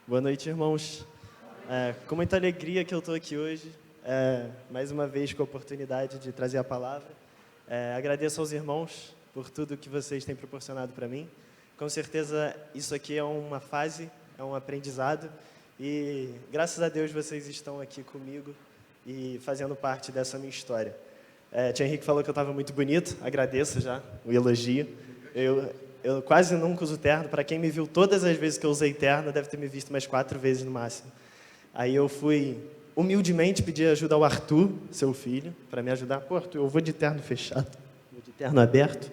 Boa noite, irmãos. Com muita alegria que eu estou aqui hoje, mais uma vez com a oportunidade de trazer a palavra. Agradeço aos irmãos por tudo que vocês têm proporcionado para mim. Com certeza, isso aqui é uma fase, é um aprendizado e, graças a Deus, vocês estão aqui comigo e fazendo parte dessa minha história. Tia Henrique falou que eu estava muito bonito, agradeço já o elogio. Eu quase nunca uso terno. Para quem me viu todas as vezes que eu usei terno, deve ter me visto umas 4 vezes no máximo. Aí eu fui, humildemente, pedir ajuda ao Arthur, seu filho, para me ajudar. Pô, Arthur, eu vou de terno fechado, vou de terno aberto.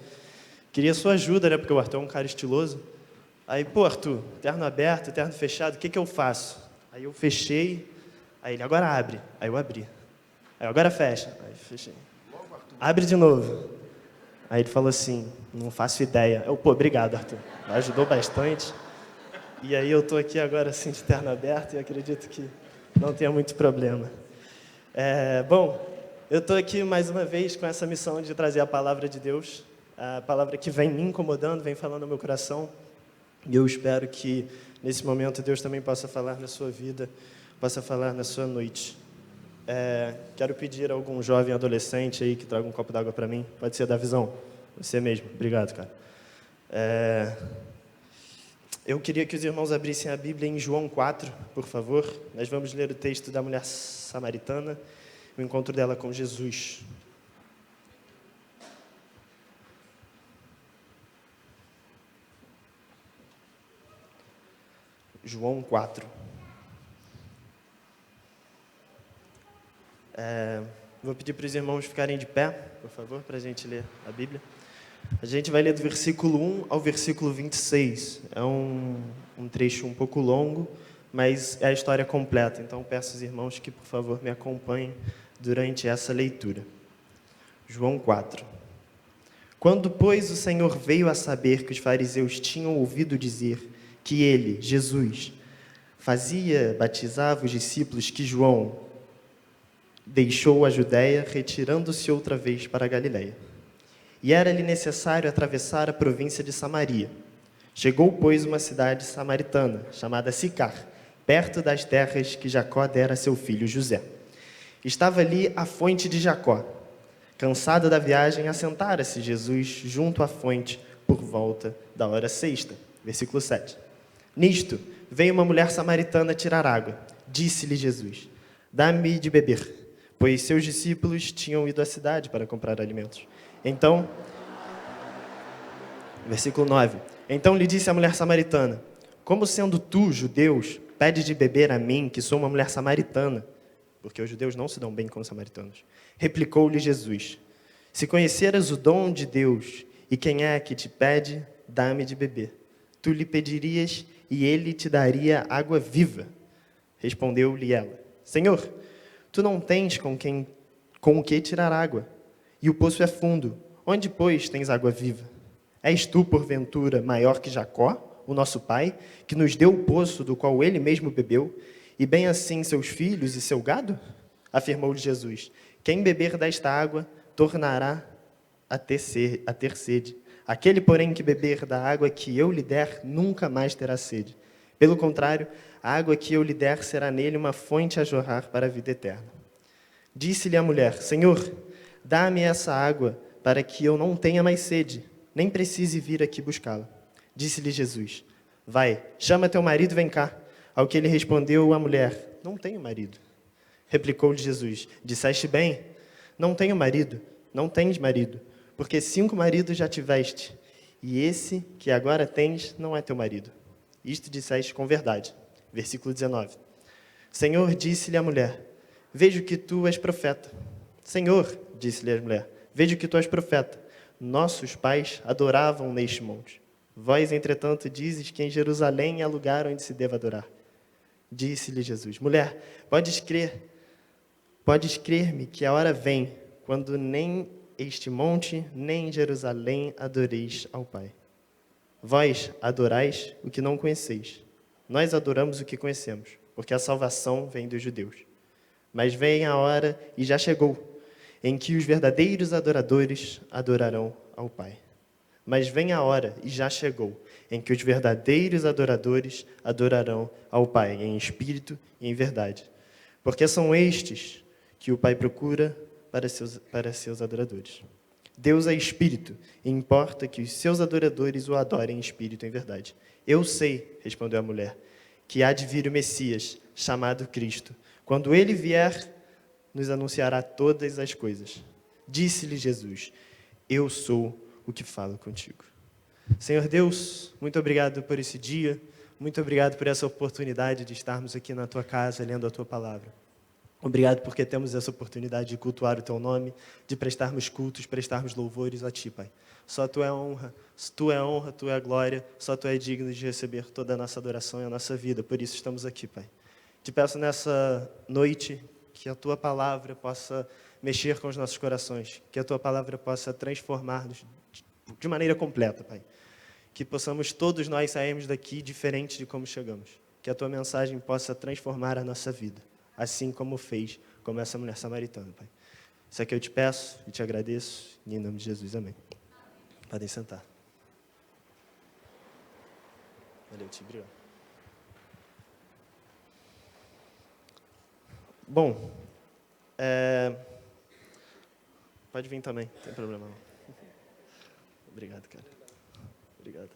Queria sua ajuda, né, porque o Arthur é um cara estiloso. Aí, pô, Arthur, terno aberto, terno fechado, o que eu faço? Aí eu fechei, aí ele, agora abre. Aí eu abri. Aí eu, agora fecha. Aí fechei. Abre de novo. Aí ele falou assim, não faço ideia. Pô, obrigado, Arthur. Ajudou bastante. E aí eu estou aqui agora assim de terno aberto e acredito que não tenha muito problema. Bom, eu estou aqui mais uma vez com essa missão de trazer a palavra de Deus, a palavra que vem me incomodando, vem falando no meu coração. E eu espero que nesse momento Deus também possa falar na sua vida, possa falar na sua noite. Quero pedir a algum jovem adolescente aí que traga um copo d'água para mim. Pode ser da Visão. Você mesmo. Obrigado, cara. Eu queria que os irmãos abrissem a Bíblia em João 4, por favor. Nós vamos ler o texto da mulher samaritana, o encontro dela com Jesus. João 4. Vou pedir para os irmãos ficarem de pé, por favor, para a gente ler a Bíblia. A gente vai ler do versículo 1 ao versículo 26. É um trecho um pouco longo, mas é a história completa. Então, peço aos irmãos que, por favor, me acompanhem durante essa leitura. João 4. Quando, pois, o Senhor veio a saber que os fariseus tinham ouvido dizer que ele, Jesus, batizava os discípulos, que João deixou a Judéia, retirando-se outra vez para a Galiléia. E era-lhe necessário atravessar a província de Samaria. Chegou, pois, uma cidade samaritana, chamada Sicar, perto das terras que Jacó dera a seu filho José. Estava ali a fonte de Jacó. Cansado da viagem, assentara-se Jesus junto à fonte por volta da hora sexta. Versículo 7. Nisto, veio uma mulher samaritana tirar água. Disse-lhe Jesus, dá-me de beber, pois seus discípulos tinham ido à cidade para comprar alimentos. Então, versículo 9. Então lhe disse a mulher samaritana, como sendo tu, judeus, pede de beber a mim, que sou uma mulher samaritana? Porque os judeus não se dão bem com os samaritanos. Replicou-lhe Jesus, se conheceras o dom de Deus, e quem é que te pede, dá-me de beber. Tu lhe pedirias, e ele te daria água viva. Respondeu-lhe ela, Senhor, tu não tens com o que tirar água, e o poço é fundo. Onde, pois, tens água viva? És tu, porventura, maior que Jacó, o nosso pai, que nos deu o poço do qual ele mesmo bebeu, e bem assim seus filhos e seu gado? Afirmou-lhe Jesus, quem beber desta água tornará a ter sede. Aquele, porém, que beber da água que eu lhe der, nunca mais terá sede. Pelo contrário, a água que eu lhe der será nele uma fonte a jorrar para a vida eterna. Disse-lhe a mulher, Senhor, dá-me essa água para que eu não tenha mais sede, nem precise vir aqui buscá-la. Disse-lhe Jesus, vai, chama teu marido e vem cá. Ao que ele respondeu a mulher, não tenho marido. Replicou-lhe Jesus, disseste bem, não tenho marido, não tens marido, porque 5 maridos já tiveste, e esse que agora tens não é teu marido. Isto disseste com verdade. Versículo 19. Senhor, disse-lhe a mulher, vejo que tu és profeta. Senhor, disse-lhe a mulher, vejo que tu és profeta. Nossos pais adoravam neste monte. Vós, entretanto, dizes que em Jerusalém é lugar onde se deve adorar. Disse-lhe Jesus, mulher, podes crer-me que a hora vem, quando nem este monte, nem Jerusalém adoreis ao Pai. Vós adorais o que não conheceis. Nós adoramos o que conhecemos, porque a salvação vem dos judeus. Mas vem a hora, e já chegou, em que os verdadeiros adoradores adorarão ao Pai. Mas vem a hora, e já chegou, em que os verdadeiros adoradores adorarão ao Pai em espírito e em verdade. Porque são estes que o Pai procura para seus adoradores. Deus é espírito, e importa que os seus adoradores o adorem em espírito e em verdade. Eu sei, respondeu a mulher, que há de vir o Messias, chamado Cristo. Quando ele vier, nos anunciará todas as coisas. Disse-lhe Jesus: eu sou o que falo contigo. Senhor Deus, muito obrigado por esse dia, muito obrigado por essa oportunidade de estarmos aqui na tua casa, lendo a tua palavra. Obrigado porque temos essa oportunidade de cultuar o teu nome, de prestarmos cultos, prestarmos louvores a ti, Pai. Só tu é honra, tu é a glória, só tu é digno de receber toda a nossa adoração e a nossa vida. Por isso estamos aqui, Pai. Te peço nessa noite que a tua palavra possa mexer com os nossos corações, que a tua palavra possa transformar-nos de maneira completa, Pai. Que possamos todos nós sairmos daqui diferente de como chegamos. Que a tua mensagem possa transformar a nossa vida, assim como fez com essa mulher samaritana, Pai. Isso aqui eu te peço e te agradeço, em nome de Jesus, amém. Podem sentar. Valeu, te obrigado. Bom, pode vir também, não tem problema não. Obrigado, cara. Obrigado.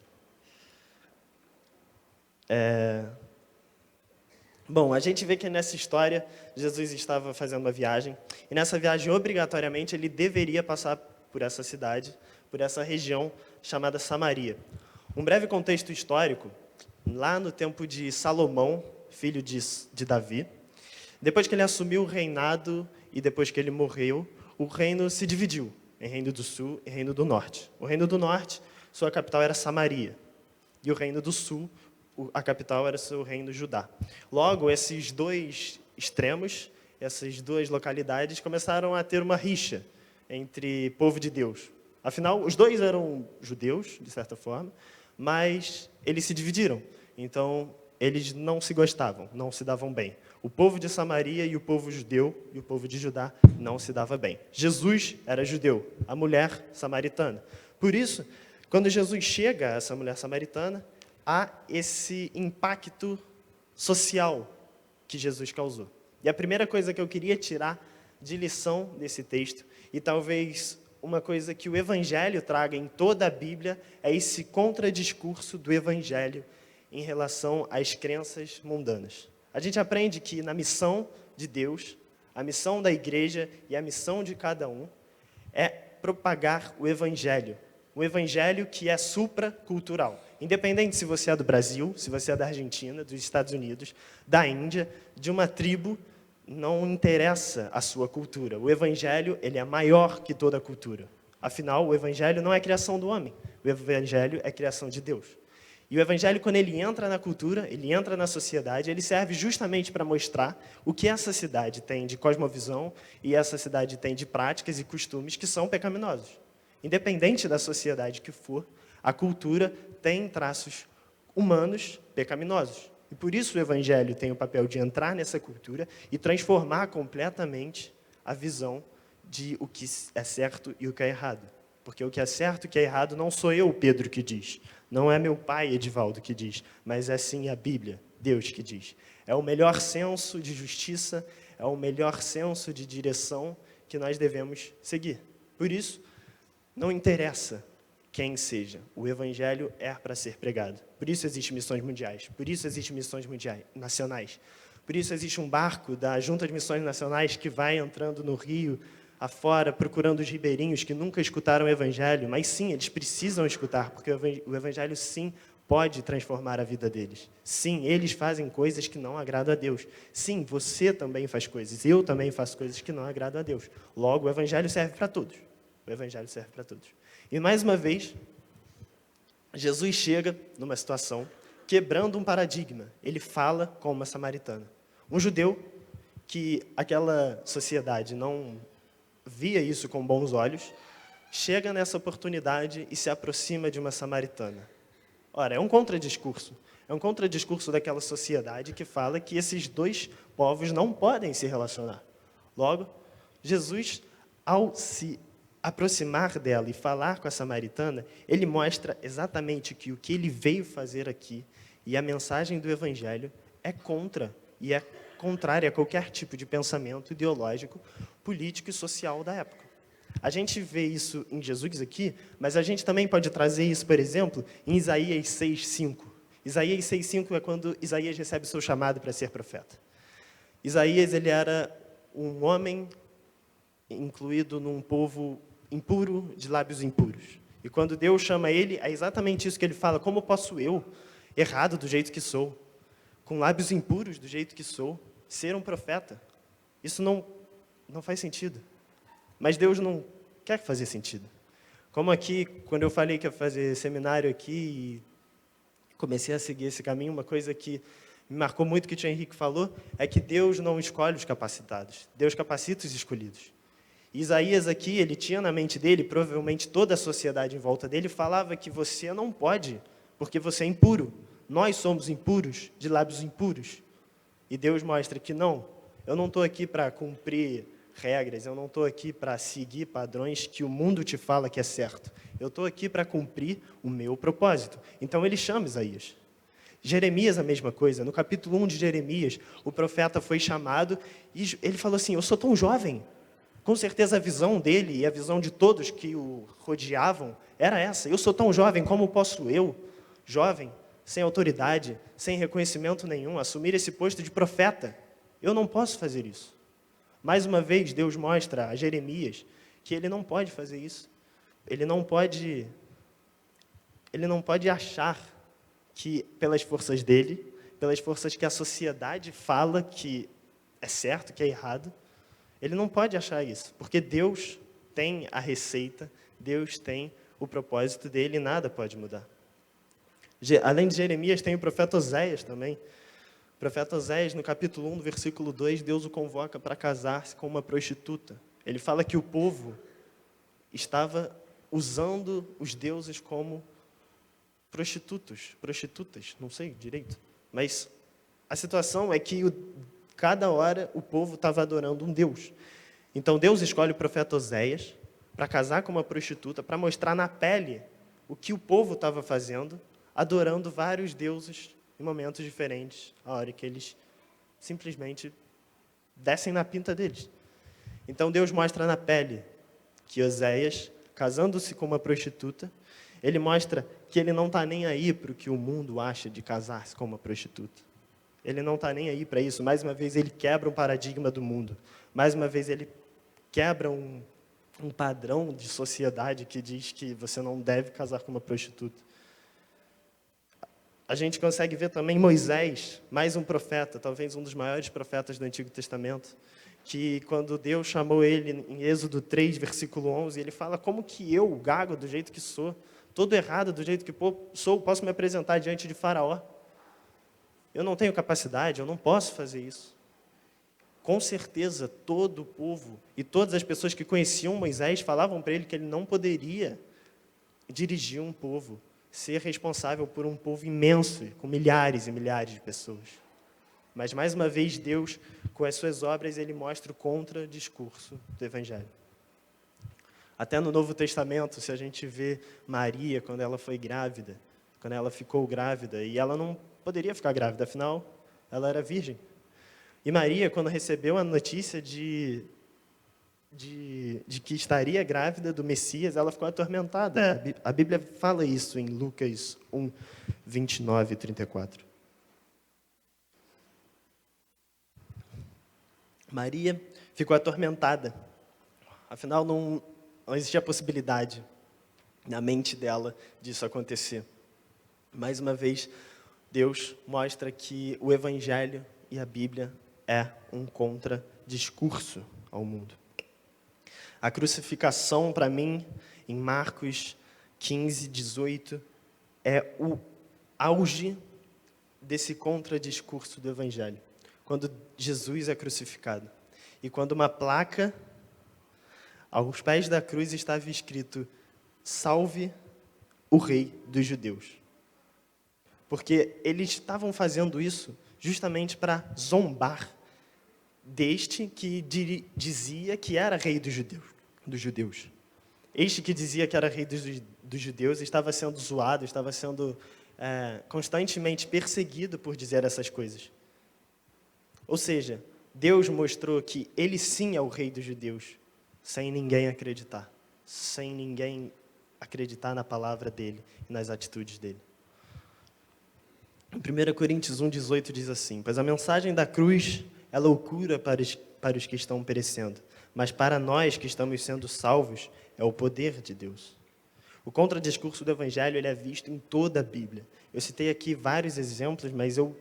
Bom, a gente vê que nessa história, Jesus estava fazendo uma viagem, e nessa viagem, obrigatoriamente, ele deveria passar por essa cidade, por essa região chamada Samaria. Um breve contexto histórico, lá no tempo de Salomão, filho de Davi, depois que ele assumiu o reinado e depois que ele morreu, o reino se dividiu em Reino do Sul e Reino do Norte. O Reino do Norte, sua capital era Samaria, e o Reino do Sul, a capital era o reino Judá. Logo, esses dois extremos, essas duas localidades, começaram a ter uma rixa entre povo de Deus. Afinal, os dois eram judeus, de certa forma, mas eles se dividiram. Então, eles não se gostavam, não se davam bem. O povo de Samaria e o povo judeu e o povo de Judá não se davam bem. Jesus era judeu, a mulher samaritana. Por isso, quando Jesus chega a essa mulher samaritana, há esse impacto social que Jesus causou. E a primeira coisa que eu queria tirar de lição desse texto, e talvez uma coisa que o Evangelho traga em toda a Bíblia, é esse contradiscurso do Evangelho em relação às crenças mundanas. A gente aprende que na missão de Deus, a missão da igreja e a missão de cada um é propagar o Evangelho. O Evangelho que é supracultural. Independente se você é do Brasil, se você é da Argentina, dos Estados Unidos, da Índia, de uma tribo, não interessa a sua cultura. O Evangelho, ele é maior que toda a cultura. Afinal, o Evangelho não é criação do homem. O Evangelho é criação de Deus. E o Evangelho, quando ele entra na cultura, ele entra na sociedade, ele serve justamente para mostrar o que essa cidade tem de cosmovisão e essa cidade tem de práticas e costumes que são pecaminosos. Independente da sociedade que for, a cultura tem traços humanos pecaminosos. E por isso o Evangelho tem o papel de entrar nessa cultura e transformar completamente a visão de o que é certo e o que é errado. Porque o que é certo e o que é errado não sou eu, Pedro, que diz. Não é meu pai, Edivaldo, que diz. Mas é sim a Bíblia, Deus, que diz. É o melhor senso de justiça, é o melhor senso de direção que nós devemos seguir. Por isso, não interessa quem seja, o Evangelho é para ser pregado. Por isso existem missões mundiais, por isso existem missões nacionais. Por isso existe um barco da Junta de Missões Nacionais que vai entrando no rio, afora, procurando os ribeirinhos que nunca escutaram o Evangelho, mas sim, eles precisam escutar, porque o Evangelho sim pode transformar a vida deles. Sim, eles fazem coisas que não agradam a Deus. Sim, você também faz coisas, eu também faço coisas que não agradam a Deus. Logo, o Evangelho serve para todos. O Evangelho serve para todos. E, mais uma vez, Jesus chega numa situação quebrando um paradigma. Ele fala com uma samaritana. Um judeu que aquela sociedade não via isso com bons olhos, chega nessa oportunidade e se aproxima de uma samaritana. Ora, é um contradiscurso. É um contradiscurso daquela sociedade que fala que esses dois povos não podem se relacionar. Logo, Jesus, ao se aproximar dela e falar com a samaritana, ele mostra exatamente que o que ele veio fazer aqui e a mensagem do Evangelho é contra e é contrária a qualquer tipo de pensamento ideológico, político e social da época. A gente vê isso em Jesus aqui, mas a gente também pode trazer isso, por exemplo, em Isaías 6:5. Isaías 6:5 é quando Isaías recebe o seu chamado para ser profeta. Isaías, ele era um homem incluído num povo impuro, de lábios impuros. E quando Deus chama ele, é exatamente isso que ele fala: como posso eu, errado do jeito que sou, com lábios impuros do jeito que sou, ser um profeta? Isso não faz sentido. Mas Deus não quer fazer sentido. Como aqui, quando eu falei que ia fazer seminário aqui e comecei a seguir esse caminho, uma coisa que me marcou muito que o tio Henrique falou é que Deus não escolhe os capacitados, Deus capacita os escolhidos. Isaías aqui, ele tinha na mente dele, provavelmente toda a sociedade em volta dele, falava que você não pode, porque você é impuro. Nós somos impuros, de lábios impuros. E Deus mostra que não, eu não estou aqui para cumprir regras, eu não estou aqui para seguir padrões que o mundo te fala que é certo. Eu estou aqui para cumprir o meu propósito. Então ele chama Isaías. Jeremias, a mesma coisa. No capítulo 1 de Jeremias, o profeta foi chamado e ele falou assim: eu sou tão jovem. Com certeza a visão dele e a visão de todos que o rodeavam era essa: eu sou tão jovem, como posso eu, jovem, sem autoridade, sem reconhecimento nenhum, assumir esse posto de profeta? Eu não posso fazer isso. Mais uma vez, Deus mostra a Jeremias que ele não pode fazer isso. Ele não pode achar que, pelas forças dele, pelas forças que a sociedade fala que é certo, que é errado, ele não pode achar isso, porque Deus tem a receita, Deus tem o propósito dele e nada pode mudar. Além de Jeremias, tem o profeta Oséias também. O profeta Oséias, no capítulo 1, no versículo 2, Deus o convoca para casar-se com uma prostituta. Ele fala que o povo estava usando os deuses como prostitutas, não sei direito. Mas a situação é que cada hora o povo estava adorando um deus. Então Deus escolhe o profeta Oséias para casar com uma prostituta, para mostrar na pele o que o povo estava fazendo, adorando vários deuses em momentos diferentes, a hora que eles simplesmente descem na pinta deles. Então Deus mostra na pele que Oséias, casando-se com uma prostituta, ele mostra que ele não está nem aí para o que o mundo acha de casar-se com uma prostituta. Ele não está nem aí para isso. Mais uma vez, ele quebra um paradigma do mundo. Mais uma vez, ele quebra um padrão de sociedade que diz que você não deve casar com uma prostituta. A gente consegue ver também Moisés, mais um profeta, talvez um dos maiores profetas do Antigo Testamento, que quando Deus chamou ele em Êxodo 3, versículo 11, ele fala: como que eu, gago do jeito que sou, todo errado do jeito que sou, posso me apresentar diante de Faraó? Eu não tenho capacidade, eu não posso fazer isso. Com certeza, todo o povo e todas as pessoas que conheciam Moisés falavam para ele que ele não poderia dirigir um povo, ser responsável por um povo imenso, com milhares e milhares de pessoas. Mas, mais uma vez, Deus, com as suas obras, ele mostra o contradiscurso do Evangelho. Até no Novo Testamento, se a gente vê Maria, quando ela foi grávida, quando ela ficou grávida, e ela não poderia ficar grávida, afinal, ela era virgem. E Maria, quando recebeu a notícia de que estaria grávida do Messias, ela ficou atormentada. A Bíblia fala isso em Lucas 1, 29 e 34. Maria ficou atormentada. Afinal, não existia possibilidade na mente dela disso acontecer. Mais uma vez, Deus mostra que o Evangelho e a Bíblia é um contradiscurso ao mundo. A crucificação, para mim, em Marcos 15, 18, é o auge desse contradiscurso do Evangelho. Quando Jesus é crucificado. E quando uma placa, aos pés da cruz, estava escrito: salve o rei dos judeus. Porque eles estavam fazendo isso justamente para zombar deste que dizia que era rei dos judeus. Este que dizia que era rei dos judeus estava sendo zoado, estava sendo constantemente perseguido por dizer essas coisas. Ou seja, Deus mostrou que ele sim é o rei dos judeus, sem ninguém acreditar, sem ninguém acreditar na palavra dele e nas atitudes dele. Em 1 Coríntios 1,18 diz assim: pois a mensagem da cruz é loucura para os que estão perecendo, mas para nós que estamos sendo salvos é o poder de Deus. O contradiscurso do Evangelho ele é visto em toda a Bíblia. Eu citei aqui vários exemplos, mas eu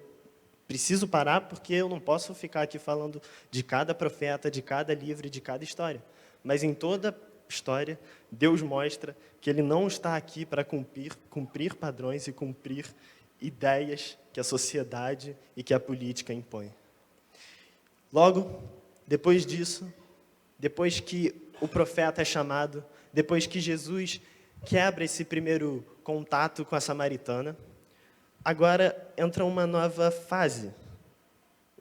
preciso parar porque eu não posso ficar aqui falando de cada profeta, de cada livro, de cada história. Mas em toda história, Deus mostra que Ele não está aqui para cumprir padrões e cumprir ideias que a sociedade e que a política impõem. Logo, depois disso, depois que o profeta é chamado, depois que Jesus quebra esse primeiro contato com a samaritana, agora entra uma nova fase.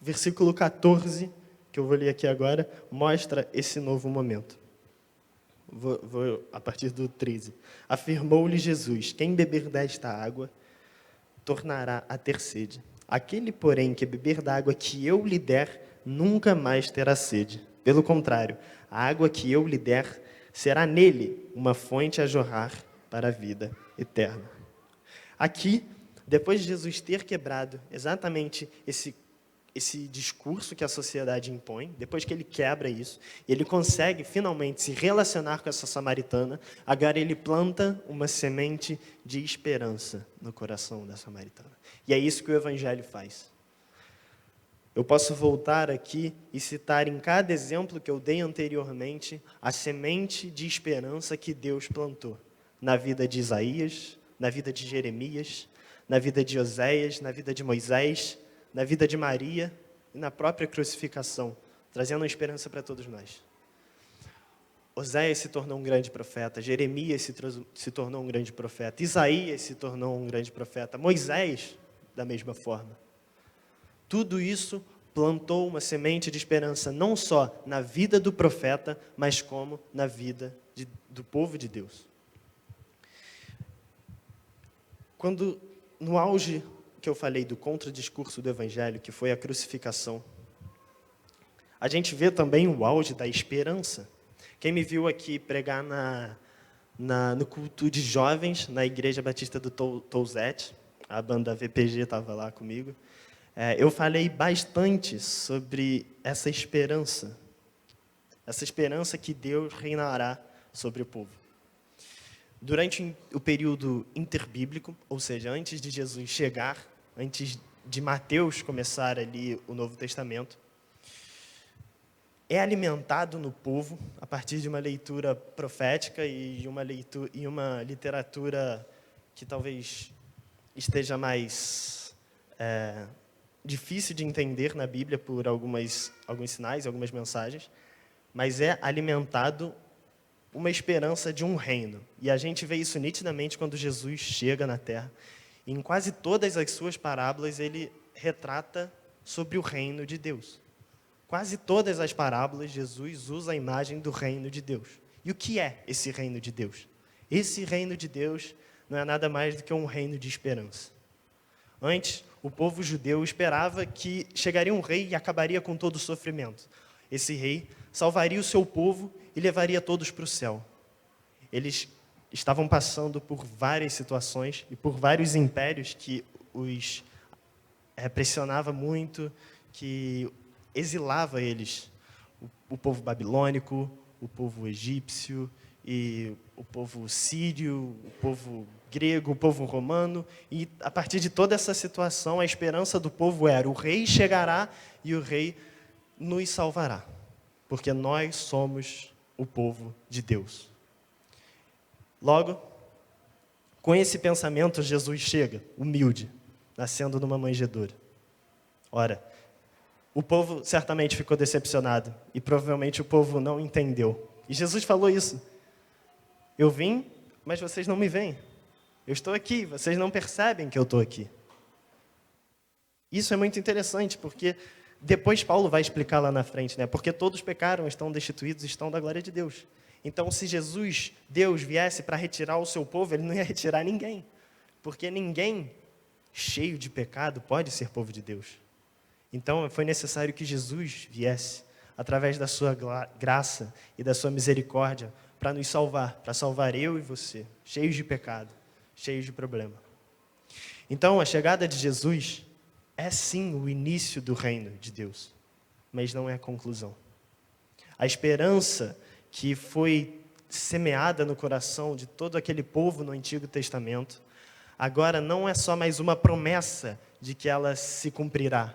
O versículo 14, que eu vou ler aqui agora, mostra esse novo momento. Vou a partir do 13. Afirmou-lhe Jesus: quem beber desta água tornará a ter sede. Aquele, porém, que beber da água que eu lhe der, nunca mais terá sede. Pelo contrário, a água que eu lhe der será nele uma fonte a jorrar para a vida eterna. Aqui, depois de Jesus ter quebrado exatamente esse discurso que a sociedade impõe, depois que ele quebra isso, ele consegue finalmente se relacionar com essa samaritana, agora ele planta uma semente de esperança no coração da samaritana. E é isso que o Evangelho faz. Eu posso voltar aqui e citar em cada exemplo que eu dei anteriormente a semente de esperança que Deus plantou na vida de Isaías, na vida de Jeremias, na vida de Oséias, na vida de Moisés, na vida de Maria e na própria crucificação, trazendo uma esperança para todos nós. Oséias se tornou um grande profeta, Jeremias se tornou um grande profeta, Isaías se tornou um grande profeta, Moisés, da mesma forma. Tudo isso plantou uma semente de esperança não só na vida do profeta, mas como na vida do povo de Deus. Quando, no auge que eu falei do contradiscurso do Evangelho, que foi a crucificação, a gente vê também o auge da esperança. Quem me viu aqui pregar no culto de jovens, na Igreja Batista do Touzete, a banda VPG estava lá comigo, eu falei bastante sobre essa esperança que Deus reinará sobre o povo. Durante o período interbíblico, ou seja, antes de Jesus chegar, antes de Mateus começar ali o Novo Testamento, é alimentado no povo, a partir de uma leitura profética e uma literatura que talvez esteja mais difícil de entender na Bíblia por alguns sinais, algumas mensagens, mas é alimentado uma esperança de um reino. E a gente vê isso nitidamente quando Jesus chega na Terra. E em quase todas as suas parábolas, ele retrata sobre o reino de Deus. Quase todas as parábolas, Jesus usa a imagem do reino de Deus. E o que é esse reino de Deus? Esse reino de Deus não é nada mais do que um reino de esperança. Antes, o povo judeu esperava que chegaria um rei e acabaria com todo o sofrimento. Esse rei salvaria o seu povo e levaria todos para o céu. Eles estavam passando por várias situações e por vários impérios que os pressionava muito, que exilava eles. O povo babilônico, o povo egípcio, e o povo sírio, o povo grego, o povo romano. E a partir de toda essa situação, a esperança do povo era: o rei chegará e o rei nos salvará, porque nós somos o povo de Deus. Logo, com esse pensamento, Jesus chega, humilde, nascendo numa manjedoura. Ora, o povo certamente ficou decepcionado, e provavelmente o povo não entendeu. E Jesus falou isso: eu vim, mas vocês não me veem. Eu estou aqui, vocês não percebem que eu estou aqui. Isso é muito interessante, porque depois Paulo vai explicar lá na frente, né? Porque todos pecaram, estão destituídos, estão da glória de Deus. Então, se Jesus, Deus, viesse para retirar o seu povo, ele não ia retirar ninguém. Porque ninguém cheio de pecado pode ser povo de Deus. Então, foi necessário que Jesus viesse, através da sua graça e da sua misericórdia, para nos salvar, para salvar eu e você, cheios de pecado, cheios de problema. Então, a chegada de Jesus é sim o início do reino de Deus, mas não é a conclusão. A esperança que foi semeada no coração de todo aquele povo no Antigo Testamento, agora não é só mais uma promessa de que ela se cumprirá.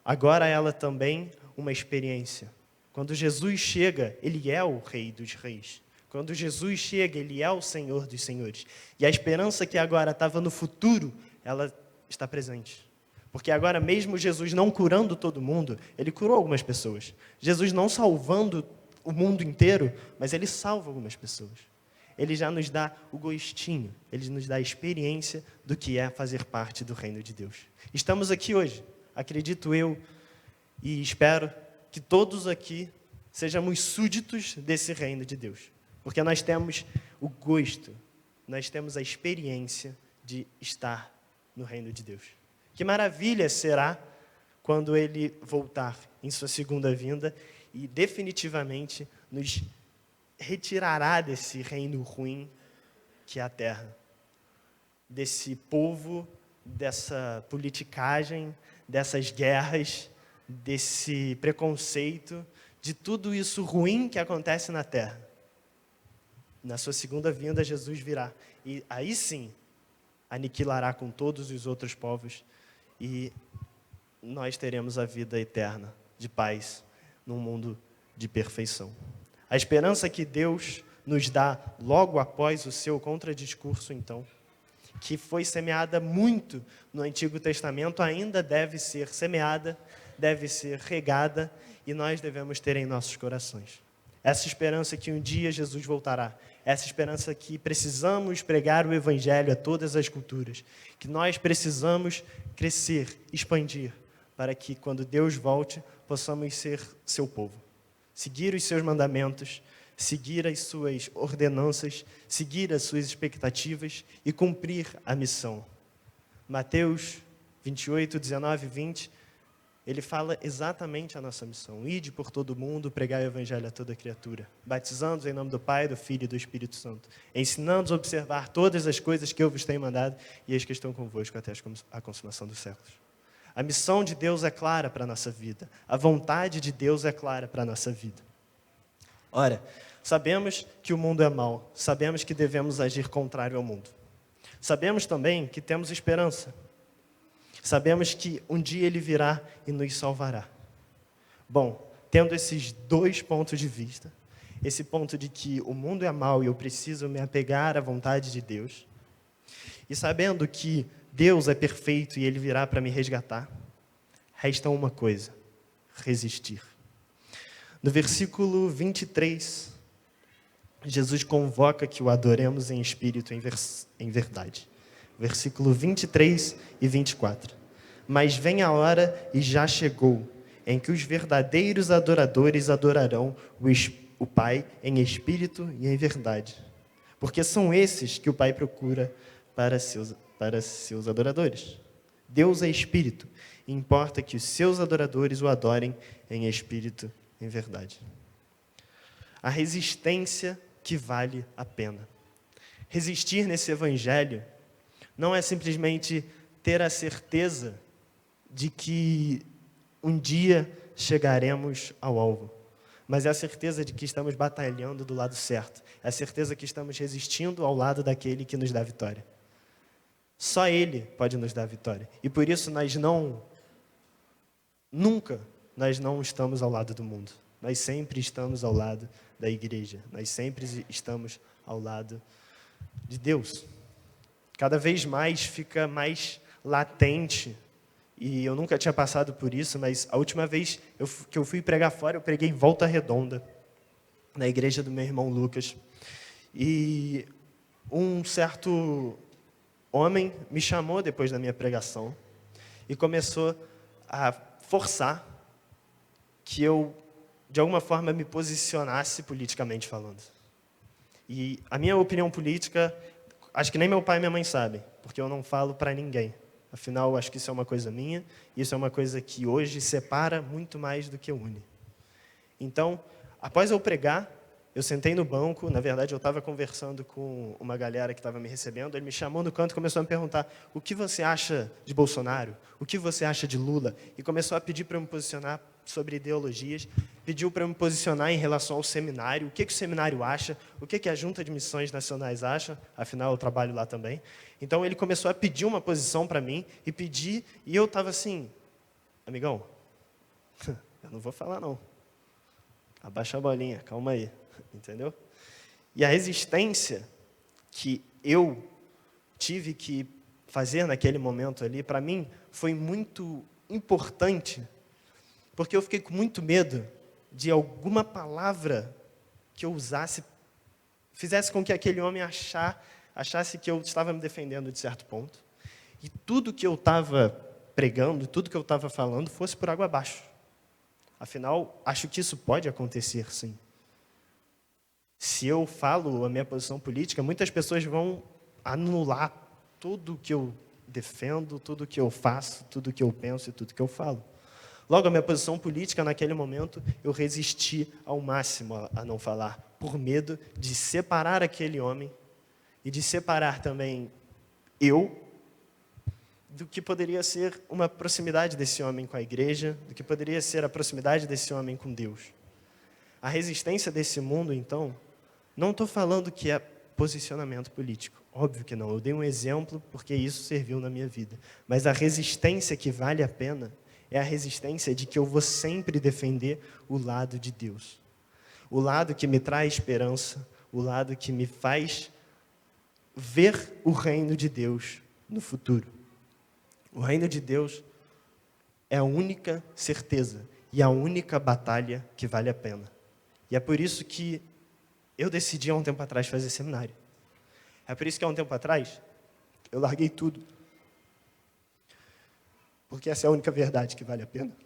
Agora ela também uma experiência. Quando Jesus chega, Ele é o Rei dos Reis. Quando Jesus chega, Ele é o Senhor dos Senhores. E a esperança que agora estava no futuro, ela está presente. Porque agora, mesmo Jesus não curando todo mundo, Ele curou algumas pessoas. Jesus não salvando o mundo inteiro, mas Ele salva algumas pessoas. Ele já nos dá o gostinho, Ele nos dá a experiência do que é fazer parte do reino de Deus. Estamos aqui hoje, acredito eu, e espero que todos aqui sejamos súditos desse reino de Deus. Porque nós temos o gosto, nós temos a experiência de estar no reino de Deus. Que maravilha será quando Ele voltar em sua segunda vinda e definitivamente nos retirará desse reino ruim que é a terra. Desse povo, dessa politicagem, dessas guerras, desse preconceito, de tudo isso ruim que acontece na terra. Na sua segunda vinda, Jesus virá. E aí sim, aniquilará com todos os outros povos e nós teremos a vida eterna de paz num mundo de perfeição. A esperança que Deus nos dá logo após o seu contradiscurso, então, que foi semeada muito no Antigo Testamento, ainda deve ser semeada, deve ser regada e nós devemos ter em nossos corações. Essa esperança que um dia Jesus voltará, essa esperança que precisamos pregar o Evangelho a todas as culturas, que nós precisamos crescer, expandir, para que quando Deus volte, possamos ser seu povo. Seguir os seus mandamentos, seguir as suas ordenanças, seguir as suas expectativas e cumprir a missão. Mateus 28, 19 e 20, ele fala exatamente a nossa missão. Ide por todo mundo, pregai o Evangelho a toda criatura, batizando-os em nome do Pai, do Filho e do Espírito Santo, ensinando-os a observar todas as coisas que eu vos tenho mandado e eis que estão convosco até a consumação dos séculos. A missão de Deus é clara para a nossa vida. A vontade de Deus é clara para a nossa vida. Ora, sabemos que o mundo é mau. Sabemos que devemos agir contrário ao mundo. Sabemos também que temos esperança. Sabemos que um dia Ele virá e nos salvará. Bom, tendo esses dois pontos de vista, esse ponto de que o mundo é mau e eu preciso me apegar à vontade de Deus, e sabendo que Deus é perfeito e Ele virá para me resgatar, resta uma coisa: resistir. No versículo 23, Jesus convoca que o adoremos em espírito e em verdade. Versículo 23 e 24. Mas vem a hora, e já chegou, em que os verdadeiros adoradores adorarão o Pai em espírito e em verdade. Porque são esses que o Pai procura para seus adoradores. Deus é espírito, e importa que os seus adoradores o adorem em espírito e em verdade. A resistência que vale a pena. Resistir nesse evangelho não é simplesmente ter a certeza de que um dia chegaremos ao alvo, mas é a certeza de que estamos batalhando do lado certo, é a certeza que estamos resistindo ao lado daquele que nos dá vitória. Só Ele pode nos dar vitória, e por isso nunca não estamos ao lado do mundo, nós sempre estamos ao lado da igreja, nós sempre estamos ao lado de Deus. Cada vez mais fica mais latente, e eu nunca tinha passado por isso, mas a última vez que eu fui pregar fora, eu preguei em Volta Redonda, na igreja do meu irmão Lucas, e um certo homem me chamou depois da minha pregação e começou a forçar que eu de alguma forma, me posicionasse politicamente falando. E a minha opinião política, acho que nem meu pai e minha mãe sabem, porque eu não falo para ninguém. Afinal, acho que isso é uma coisa minha, e isso é uma coisa que hoje separa muito mais do que une. Então, após eu pregar, eu sentei no banco, na verdade eu estava conversando com uma galera que estava me recebendo, ele me chamou no canto e começou a me perguntar: o que você acha de Bolsonaro? O que você acha de Lula? E começou a pedir para eu me posicionar sobre ideologias, pediu para eu me posicionar em relação ao seminário, o que o seminário acha, o que a Junta de Missões Nacionais acha, afinal eu trabalho lá também. Então ele começou a pedir uma posição para mim, e eu estava assim: amigão, eu não vou falar não. Abaixa a bolinha, calma aí, entendeu? E a resistência que eu tive que fazer naquele momento ali, para mim, foi muito importante, porque eu fiquei com muito medo de alguma palavra que eu usasse, fizesse com que aquele homem achasse que eu estava me defendendo de certo ponto, e tudo que eu estava pregando, tudo que eu estava falando, fosse por água abaixo. Afinal, acho que isso pode acontecer, sim. Se eu falo a minha posição política, muitas pessoas vão anular tudo que eu defendo, tudo que eu faço, tudo que eu penso e tudo que eu falo. Logo, a minha posição política, naquele momento, eu resisti ao máximo a não falar, por medo de separar aquele homem e de separar também eu do que poderia ser uma proximidade desse homem com a igreja, do que poderia ser a proximidade desse homem com Deus. A resistência desse mundo, então, não estou falando que é posicionamento político. Óbvio que não. Eu dei um exemplo porque isso serviu na minha vida. Mas a resistência que vale a pena é a resistência de que eu vou sempre defender o lado de Deus. O lado que me traz esperança, o lado que me faz ver o reino de Deus no futuro. O reino de Deus é a única certeza e a única batalha que vale a pena. E é por isso que eu decidi há um tempo atrás fazer seminário. É por isso que há um tempo atrás eu larguei tudo. Porque essa é a única verdade que vale a pena.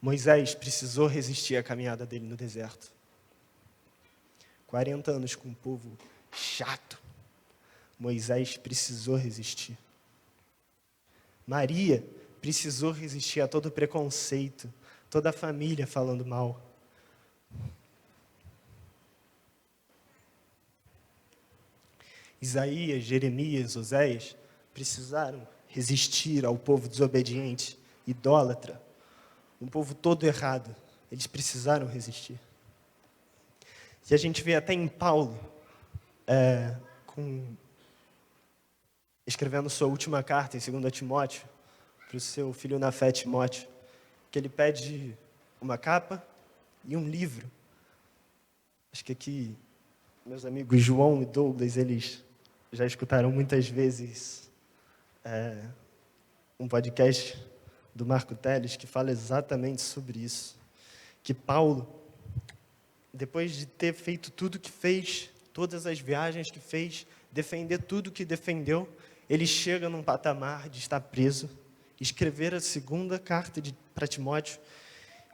Moisés precisou resistir à caminhada dele no deserto. 40 anos com um povo chato. Moisés precisou resistir. Maria precisou resistir a todo preconceito, toda a família falando mal. Isaías, Jeremias, Oséias precisaram resistir ao povo desobediente, idólatra, um povo todo errado. Eles precisaram resistir. E a gente vê até em Paulo, escrevendo sua última carta, em 2 Timóteo, para o seu filho na fé, Timóteo, que ele pede uma capa e um livro. Acho que aqui, meus amigos João e Douglas, eles já escutaram muitas vezes um podcast do Marco Teles que fala exatamente sobre isso. Que Paulo, depois de ter feito tudo que fez, todas as viagens que fez, defender tudo que defendeu, ele chega num patamar de estar preso, escrever a segunda carta para Timóteo,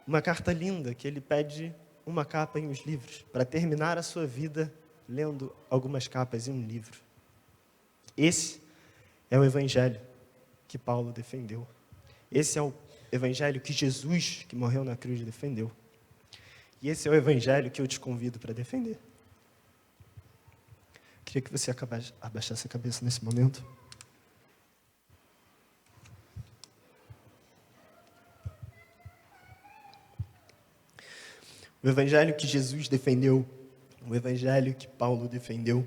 uma carta linda, que ele pede uma capa e uns livros, para terminar a sua vida lendo algumas capas e um livro. Esse é o evangelho que Paulo defendeu. Esse é o evangelho que Jesus, que morreu na cruz, defendeu. E esse é o evangelho que eu te convido para defender. Queria que você abaixasse a cabeça nesse momento. O evangelho que Jesus defendeu, o evangelho que Paulo defendeu,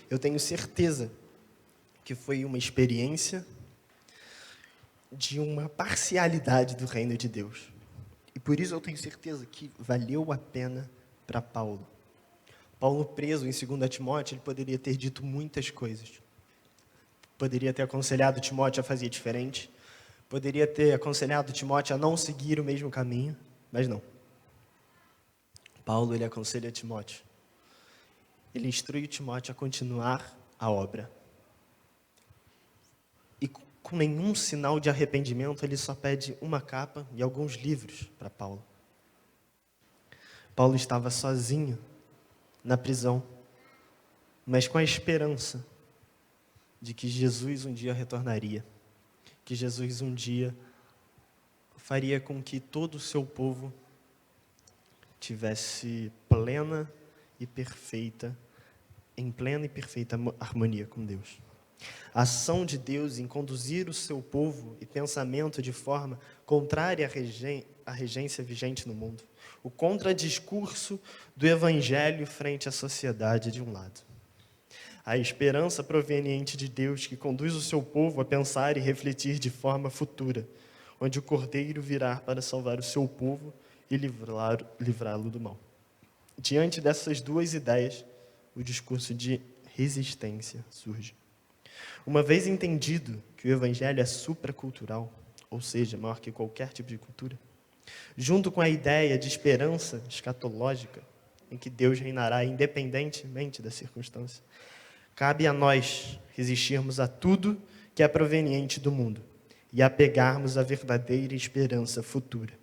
eu tenho certeza que foi uma experiência de uma parcialidade do reino de Deus. E por isso eu tenho certeza que valeu a pena para Paulo. Paulo preso em 2 Timóteo, ele poderia ter dito muitas coisas. Poderia ter aconselhado Timóteo a fazer diferente. Poderia ter aconselhado Timóteo a não seguir o mesmo caminho, mas não. Paulo, ele aconselha Timóteo. Ele instrui Timóteo a continuar a obra. com nenhum sinal de arrependimento, ele só pede uma capa e alguns livros para Paulo. Paulo estava sozinho na prisão, mas com a esperança de que Jesus um dia retornaria, que Jesus um dia faria com que todo o seu povo tivesse em plena e perfeita harmonia com Deus. A ação de Deus em conduzir o seu povo e pensamento de forma contrária à regência vigente no mundo. O contradiscurso do evangelho frente à sociedade de um lado. A esperança proveniente de Deus que conduz o seu povo a pensar e refletir de forma futura, onde o Cordeiro virá para salvar o seu povo e livrá-lo do mal. Diante dessas duas ideias, o discurso de resistência surge. Uma vez entendido que o evangelho é supracultural, ou seja, maior que qualquer tipo de cultura, junto com a ideia de esperança escatológica, em que Deus reinará independentemente da circunstância, cabe a nós resistirmos a tudo que é proveniente do mundo e apegarmos à verdadeira esperança futura,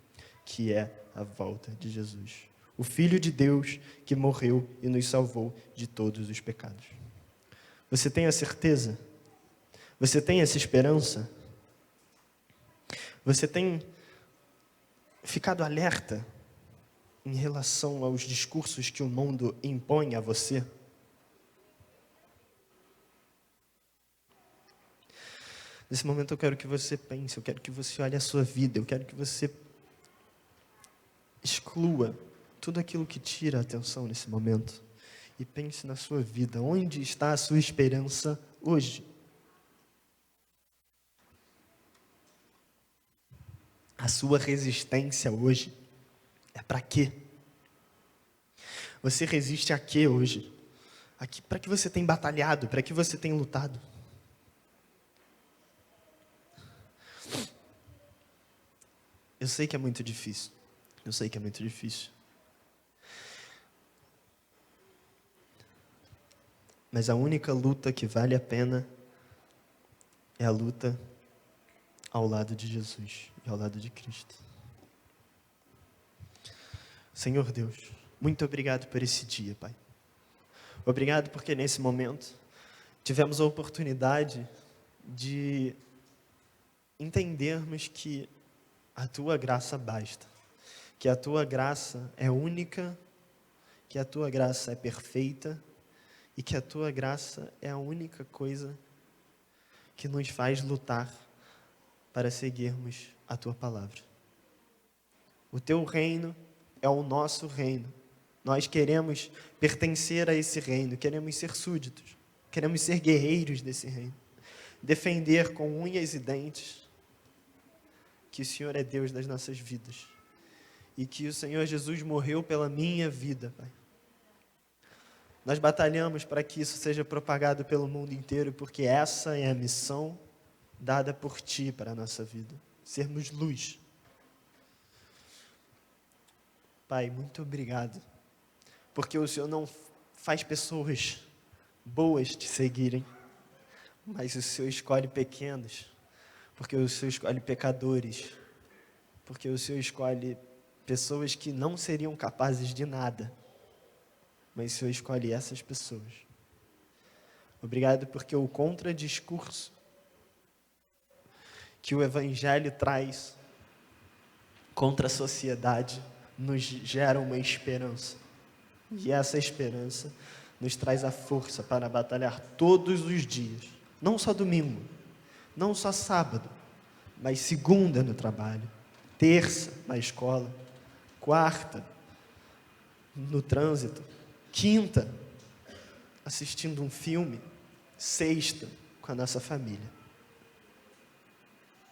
que é a volta de Jesus, o Filho de Deus que morreu e nos salvou de todos os pecados. Você tem a certeza? Você tem essa esperança? Você tem ficado alerta em relação aos discursos que o mundo impõe a você? Nesse momento eu quero que você pense, eu quero que você olhe a sua vida, eu quero que você exclua tudo aquilo que tira a atenção nesse momento e pense na sua vida. Onde está a sua esperança hoje? A sua resistência hoje é para quê? Você resiste a quê hoje? Para que você tem batalhado? Para que você tem lutado? Eu sei que é muito difícil. Eu sei que é muito difícil. Mas a única luta que vale a pena é a luta ao lado de Jesus e ao lado de Cristo. Senhor Deus, muito obrigado por esse dia, Pai. Obrigado porque nesse momento tivemos a oportunidade de entendermos que a Tua graça basta, que a Tua graça é única, que a Tua graça é perfeita e que a Tua graça é a única coisa que nos faz lutar para seguirmos a Tua palavra. O Teu reino é o nosso reino. Nós queremos pertencer a esse reino, queremos ser súditos, queremos ser guerreiros desse reino, defender com unhas e dentes que o Senhor é Deus das nossas vidas e que o Senhor Jesus morreu pela minha vida, Pai. Nós batalhamos para que isso seja propagado pelo mundo inteiro, porque essa é a missão dada por Ti para a nossa vida, sermos luz. Pai, muito obrigado, porque o Senhor não faz pessoas boas te seguirem, mas o Senhor escolhe pequenos, porque o Senhor escolhe pecadores, porque o Senhor escolhe pessoas que não seriam capazes de nada, mas o Senhor escolhe essas pessoas. Obrigado porque o contradiscurso que o Evangelho traz contra a sociedade nos gera uma esperança. E essa esperança nos traz a força para batalhar todos os dias. Não só domingo, não só sábado, mas segunda no trabalho, terça na escola, quarta no trânsito, quinta assistindo um filme, sexta com a nossa família.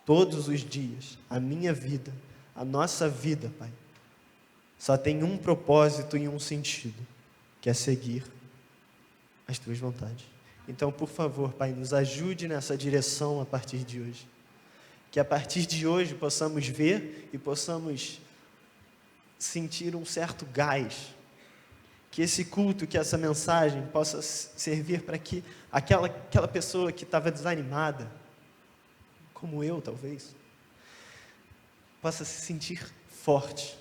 Todos os dias, a minha vida, a nossa vida, Pai, só tem um propósito e um sentido, que é seguir as Tuas vontades. Então, por favor, Pai, nos ajude nessa direção a partir de hoje. Que a partir de hoje possamos ver e possamos sentir um certo gás. Que esse culto, que essa mensagem possa servir para que aquela pessoa que estava desanimada como eu talvez, possa se sentir forte,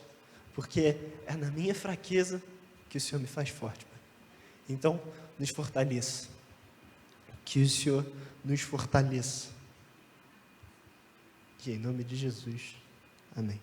porque é na minha fraqueza que o Senhor me faz forte, Pai. Então, nos fortaleça. Que o Senhor nos fortaleça. Que em nome de Jesus. Amém.